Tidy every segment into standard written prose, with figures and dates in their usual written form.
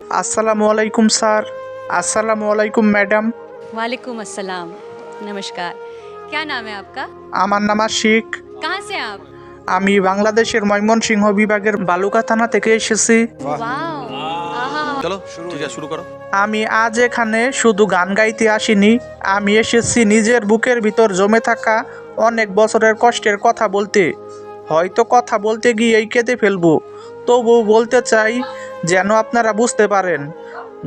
अस्सलाम वालेकुम सर। अस्सलाम वालेकुम मैडम। वालेकुम अस्सलाम। नमस्कार। क्या नाम है आपका? আমার নাম আশিক। कहाँ से हैं आप? আমি বাংলাদেশের ময়মনসিংহ বিভাগের বালুকা থানা থেকে এসেছি। वाओ। आहा। चलो ठीक है शुरू करो। আমি আজ এখানে শুধু গান গাইতে আসিনি, আমি এসেছি নিজের বুকের ভিতর জমে থাকা অনেক বছরের কষ্টের কথা বলতে। হয়তো কথা বলতে গিয়েই কেঁদে ফেলবো, তবু বলতে চাই যেন আপনারা বুঝতে পারেন।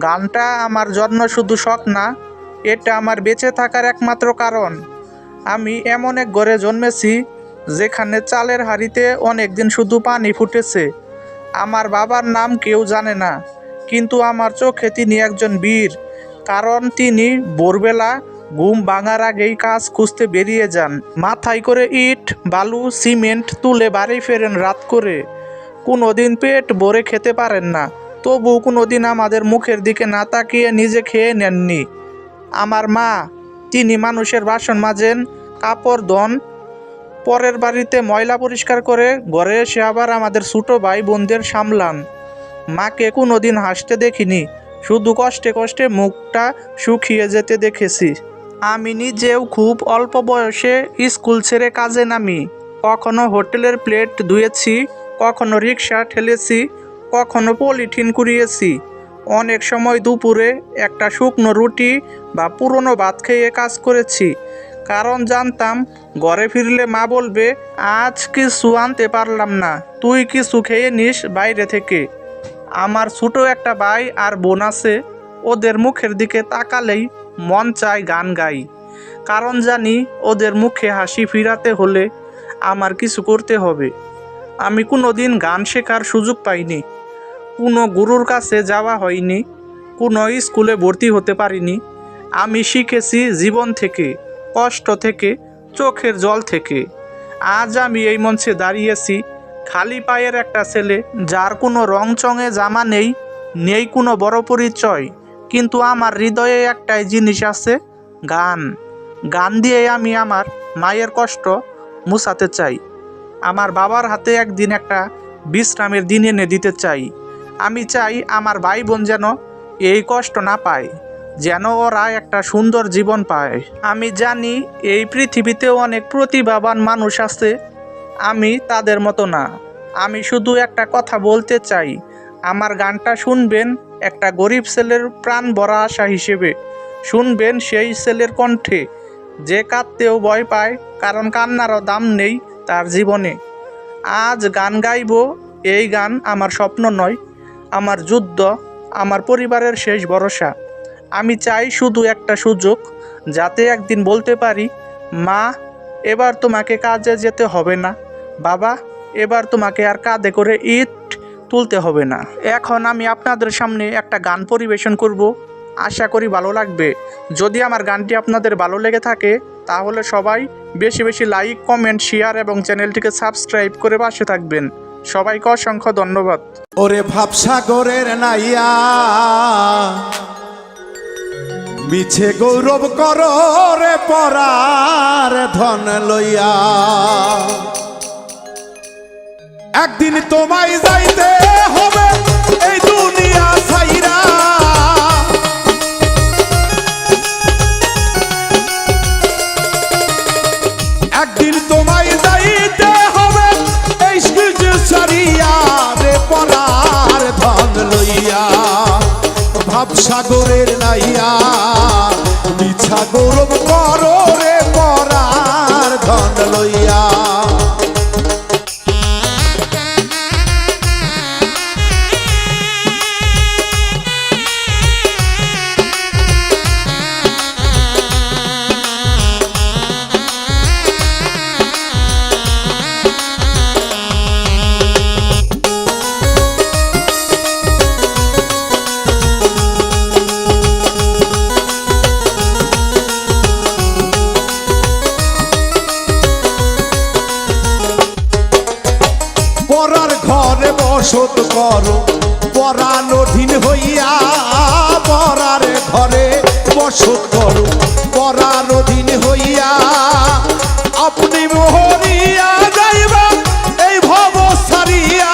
গানটা আমার জন্য শুধু শখ না, এটা আমার বেঁচে থাকার একমাত্র কারণ। আমি এমন এক ঘরে জন্মেছি যেখানে চালের হাঁড়িতে অনেক দিন শুধু পানি ফুটেছে। আমার বাবার নাম কেউ জানে না, কিন্তু আমার চোখে তিনি একজন বীর। কারণ তিনি ভোরবেলা ঘুম ভাঙার আগেই কাজ খুঁজতে বেরিয়ে যান, মাথায় করে ইট বালু সিমেন্ট তুলে বাড়ি ফেরেন রাত করে। কোনোদিন পেট ভরে খেতে পারেন না, তবু কোনোদিন আমাদের মুখের দিকে না তাকিয়ে নিজে খেয়ে নেননি। আমার মা, তিনি মানুষের বাসন মাজেন, কাপড় ধোন, পরের বাড়িতে ময়লা পরিষ্কার করে ঘরে এসে আবার আমাদের ছোটো ভাই বোনদের সামলান। মাকে কোনোদিন হাসতে দেখিনি, শুধু কষ্টে কষ্টে মুখটা শুকিয়ে যেতে দেখেছি। আমি নিজেও খুব অল্প বয়সে স্কুল ছেড়ে কাজে নামি। কখনো হোটেলের প্লেট ধুয়েছি, কখনো রিক্সা ঠেলেছি, কখনো পলিথিন কুড়িয়েছি। অনেক সময় দুপুরে একটা শুকনো রুটি বা পুরনো ভাত খেয়ে কাজ করেছি, কারণ জানতাম ঘরে ফিরলে মা বলবে, আজ কিছু আনতে পারলাম না, তুই কিছু খেয়ে নিস বাইরে থেকে। আমার ছোটো একটা ভাই আর বোন আছে, ওদের মুখের দিকে তাকালেই মন চায় গান গাই, কারণ জানি ওদের মুখে হাসি ফিরাতে হলে আমার কিছু করতে হবে। আমি কোনো দিন গান শেখার সুযোগ পাইনি, কোনো গুরুর কাছে যাওয়া হয়নি, কোনো স্কুলে ভর্তি হতে পারিনি। আমি শিখেছি জীবন থেকে, কষ্ট থেকে, চোখের জল থেকে। আজ আমি এই মঞ্চে দাঁড়িয়েছি খালি পায়ের একটা ছেলে, যার কোনো রংচঙে জামা নেই, নেই কোনো বড় পরিচয়, কিন্তু আমার হৃদয়ে একটাই জিনিস আছে, গান। গান দিয়ে আমি আমার মায়ের কষ্ট মুছাতে চাই। আমার বাবার হাতে একদিন একটা বিশ্রামের দিন এনে দিতে চাই। আমি চাই আমার ভাই বোন যেন এই কষ্ট না পায়, যেন ওরা একটা সুন্দর জীবন পায়। আমি জানি এই পৃথিবীতেও অনেক প্রতিভাবান মানুষ আছে, আমি তাদের মতো না। আমি শুধু একটা কথা বলতে চাই, আমার গানটা শুনবেন একটা গরিব ছেলের প্রাণ ভরা আশা হিসেবে। শুনবেন সেই ছেলের কণ্ঠে যে কাঁদতেও ভয় পায়, কারণ কান্নারও দাম নেই তার জীবনে। আজ গান গাইব, এই গান আমার স্বপ্ন নয়, আমার যুদ্ধ, আমার পরিবারের শেষ ভরসা। আমি চাই শুধু একটা সুযোগ, যাতে একদিন বলতে পারি, মা এবার তোমাকে কাজে যেতে হবে না, বাবা এবার তোমাকে আর কাঁধে করে ইট তুলতে হবে না। এখন আমি আপনাদের সামনে একটা গান পরিবেশন করব, আশা করি ভালো লাগবে। যদি আমার গানটি আপনাদের ভালো লেগে থাকে তাহলে সবাই বেশি বেশি লাইক, কমেন্ট, শেয়ার এবং চ্যানেলটিকে সাবস্ক্রাইব করে পাশে থাকবেন। সবাইকে অসংখ্য ধন্যবাদ। ওরে ভাবসাগরের নাইয়া মিছে গৌরব করো রে পরার ধন লইয়া, একদিন তোমায় যাইতে হবে এই দুনিয়া ছাইরা। একদিন তোমায় যাইতে হবে এই সূর্য ছাড়িয়া রে পরার ধন লইয়া। ভাবসাগরের নাইয়া মিছা গৌরব করো রে পরার ধন লইয়া। পরার ঘরে বসত করো পরাণ অধীন হইয়া, পরার ঘরে বসত করো পরাণ অধীন হইয়া। আপনি মোহরিয়া যাইবা এই ভব সারিয়া,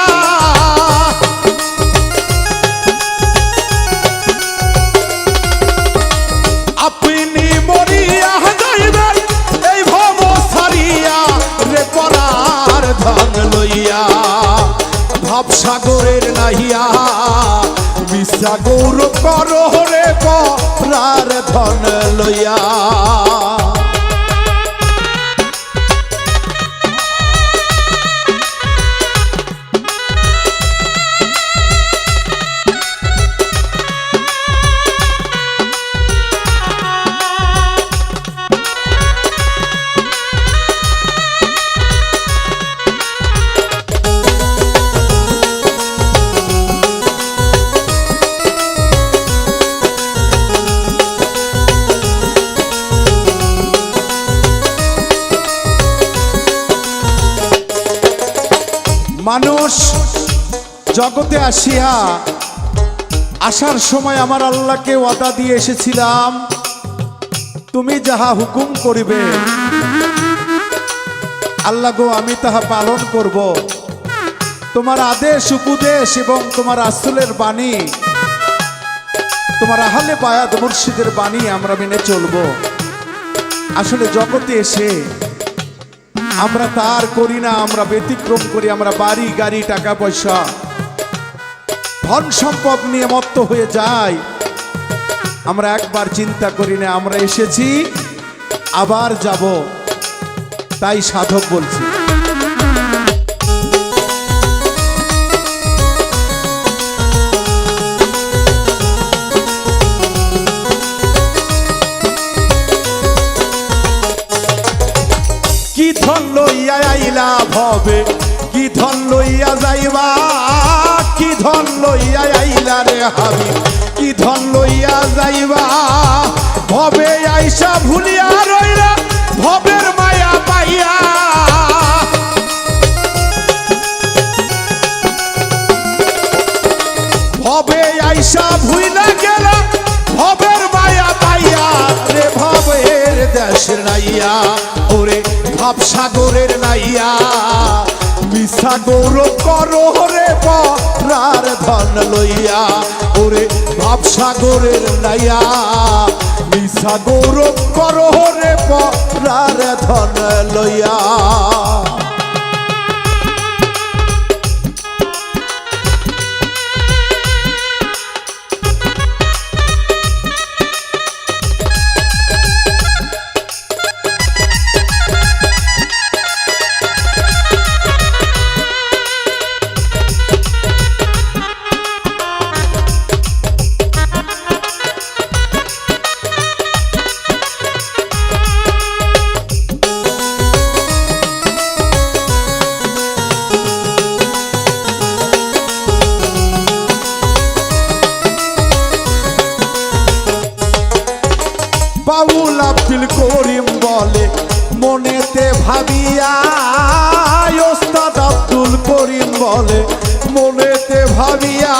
নাহিয়া মিশা গৌরব করো রে পরার ধন লইয়া। মানুষ জগতে আসিয়া আসার সময় আমার আল্লাহকে ওয়াদা দিয়ে এসেছিলাম, তুমি যাহা হুকুম করিবে আল্লাহ গো আমি তাহা পালন করব। তোমার আদেশ উপদেশ এবং তোমার রাসূলের বাণী, তোমার আহলে বায়াত মুর্শিদের বাণী আমরা মেনে চলব। আসলে জগতে এসে আমরা তার করি না, আমরা ব্যতিক্রম করি। আমরা বাড়ি গাড়ি টাকা পয়সা ধন সম্পদ নিয়ে মত্ত হয়ে যাই। আমরা একবার চিন্তা করি না আমরা এসেছি আবার যাব। তাই সাধক বলছি কি ধন লইয়া আইলা ভবে, কি ধন লইয়া যাইবা, কি ধন লইয়া আইলা রে হাবি, কি ধন লইয়া যাইবা। ভবে আইসা ভুলিয়া রইলা ভবের মায়া পাইয়া। ভবে আইসা ভুইলা গেলা ভবের মায়া পাইয়া রে ভবের দেশের নাইয়া ওরে ভাব সাগরের নাইয়া মিশা গৌরব করো রে পরার ধন লইয়া ওরে ভাব সাগরের নাইয়া মিশা গৌরব করো রে পরার ধন লইয়া। বাউল আব্দুল করিম বলে মনেতে ভাবিয়া, ওস্তাদ আব্দুল করিম বলে মনেতে ভাবিয়া।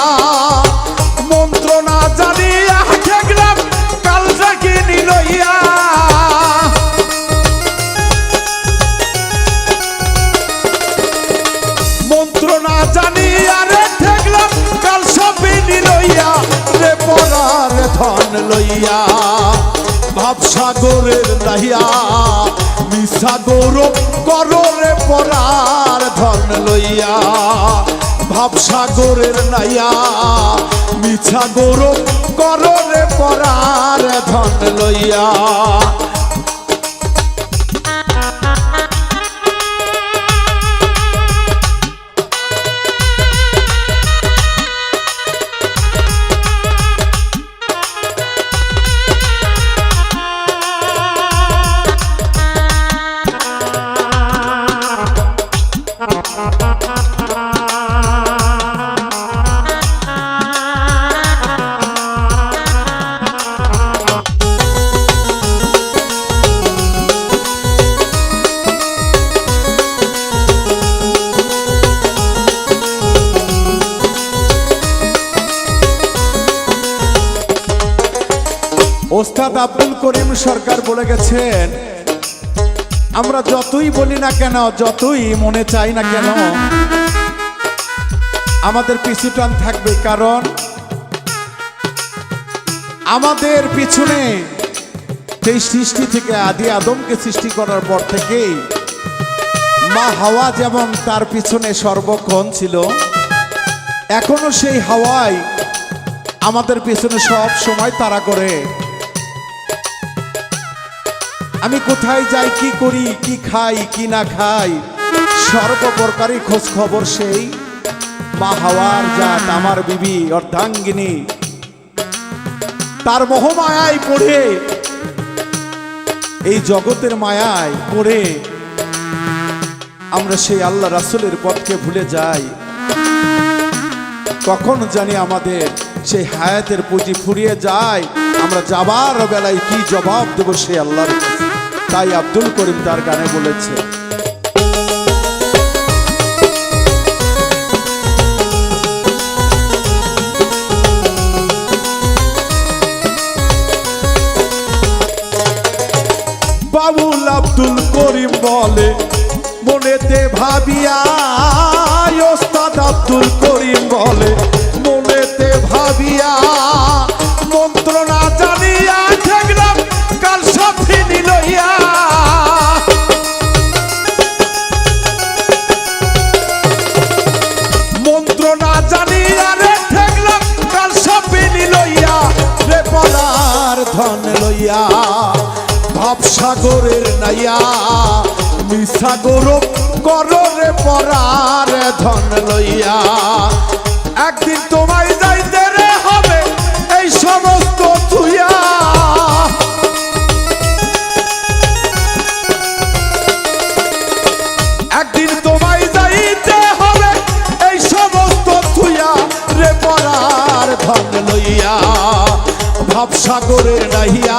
মন্ত্র না জানিয়া দেখলাম কাল জাগিনি লইয়া। মন্ত্র না জানিয়া রে দেখলাম কাল সবিনি লইয়া রে পরার ধন লইয়া। ভাব সাগরের নাহিয়া মিশা গৌরব করো রে পরার ধন লইয়া। ভাব সাগরের নাইয়া মিছা গৌরব করো রে পরার ধন লইয়া। ওস্তাদ আব্দুল করিম সরকার বলে গেছেন, আমরা যতই বলি না কেন, যতই মনে চাই না কেন, আমাদের পিছু টান থাকবে। কারণ আমাদের পিছনে সেই সৃষ্টি থেকে আদি আদমকে সৃষ্টি করার পর থেকেই মা হাওয়া যেমন তার পিছনে সর্বক্ষণ ছিল, এখনো সেই হাওয়াই আমাদের পেছনে সব সময় তাড়া করে। আমি কোথায় যাই, কি করি, কি খাই, কি না খাই, সর্বপ্রকারই খোঁজ খবর সেই মা হাওয়ার জাত আমার বিবি অর্ধাঙ্গিনী। তার মোহমায়ায় পড়ে, এই জগতের মায়ায় পড়ে আমরা সেই আল্লাহ রাসূলের পথকে ভুলে যাই। কখন জানি আমাদের সেই হায়াতের পুঁজি ফুরিয়ে যায়, আমরা যাবার বেলায় কি জবাব দেব সেই আল্লাহর কাছে। তাই আব্দুল করিম তার গানে বলেছে, বাবুল আব্দুল করিম বলে মনেতে ভাবিয়া, ওস্তাদ আব্দুল করিম বলে মনেতে ভাবিয়া, মন্ত্র না জানিয়া ঠেকলাম কাল সাথী নিলইয়া। মন্ত্র না জানিয়া রে ঠেকলাম কাল সাথী নিলইয়া, রে পরার ধন লইয়া ভাবসাগরের নাইয়া, মিশা গৌরব করো রে পরার ধন লইয়া। একদিন তোমায় যাইতে রে হবে এই সমস্ত তুইয়া, একদিন তোমায় যাইতে হবে এই সমস্ত তুইয়া, রে পরার ধন লইয়া ভাবসাগরের নাহিয়া,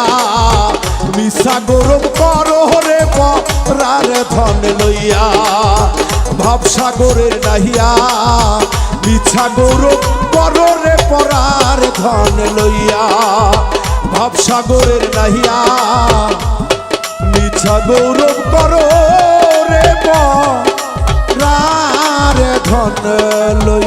মিশা গৌরব করো রে পরার ধন লইয়া। ভাবসাগরের নাহিয়া, মিছা গৌরব করো রে পরার ধন লইয়া। ভাবসাগরের নাহিয়া, মিছা গৌরব করো রে পরার ধন লইয়া।